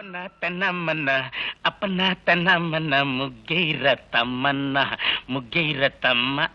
అప్పన్న తన్నమ్మన్న అప్పన్న తన్నమ్మన్న ముగ్గైర తమ్మన్న ముగ్గైర తమ్మ.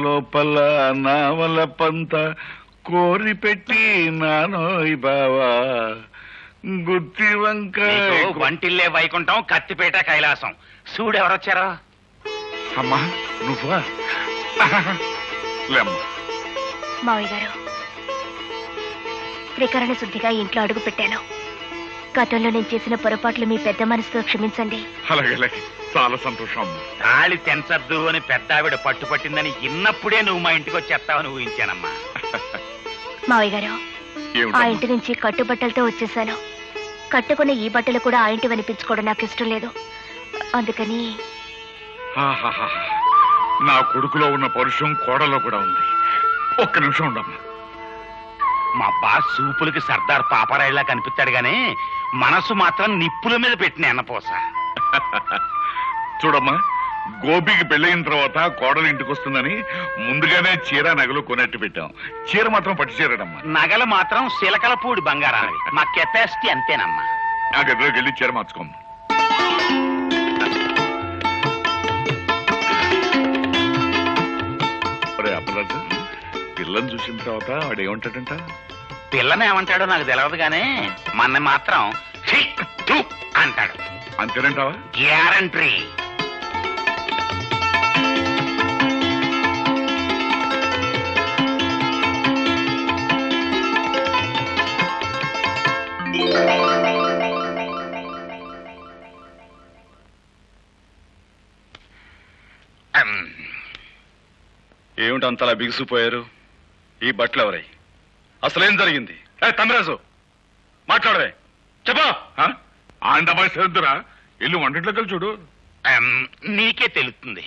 లోపల నావల పంత కోరి పెట్టి నానోయ్ బావా గుత్తి వంక వంటిల్లే వైకుంఠం కత్తిపేట కైలాసం. చూడు ఎవరొచ్చారో. అమ్మా నువ్వా? మావయ్య గారు, త్రికరణ శుద్ధిగా ఇంట్లో అడుగు పెట్టాను. గతంలో నేను చేసిన పొరపాట్లు మీ పెద్ద మనసుతో క్షమించండి. అలాగే, చాలా సంతోషం. తాళి తెంచద్దు అని పెద్ద ఆవిడ పట్టుపట్టిందని ఇన్నప్పుడే నువ్వు మా ఇంటికి వచ్చేస్తావని ఊహించానమ్మా. మావయ్య గారు, ఆ ఇంటి నుంచి కట్టుబట్టలతో వచ్చేసాను. కట్టుకున్న ఈ బట్టలు కూడా ఆ ఇంటి వినిపించుకోవడం నాకు ఇష్టం లేదు. అందుకని నా కొడుకులో ఉన్న పరుషం కోడలో కూడా ఉంది. ఒక్క నిమిషం ఉండమ్మా. మా బాస్ సూపులకి సర్దార్ పాపరాయిలా కనిపిస్తాడు గాని మనసు మాత్రం నిప్పుల మీద పెట్టిన ఎన్నపోస. చూడమ్మా, గోపికి పెళ్ళయిన తర్వాత కోడలు ఇంటికి వస్తుందని ముందుగానే చీర నగలు కొనట్టు పెట్టాం. చీర మాత్రం పట్టు చీరడమ్మా. నగలు మాత్రం సిలకలపూడి బంగారాన్ని. మా కెపాసిటీ అంతేనమ్మా. ఆ గదిలోకి వెళ్ళి చీర మార్చుకోమ్మా. అప్పరాజు, పిల్లని చూసిన తర్వాత వాడు ఏమంటాడంట? పిల్లని ఏమంటాడో నాకు తెలియదు గానీ మన మాత్రం అంటాడు. అంతేనంటావా? గ్యారంటీ. ఏమిటి అంతలా బిగుసిపోయారు? ఈ బట్టలు ఎవరై? అసలేం జరిగింది? తమ్మిరాజు మాట్లాడవే, చెప్పా. ఆండమా శ్రద్ధరా, ఇల్లు వంటింట్లోకి చూడు. నీకే తెలుస్తుంది.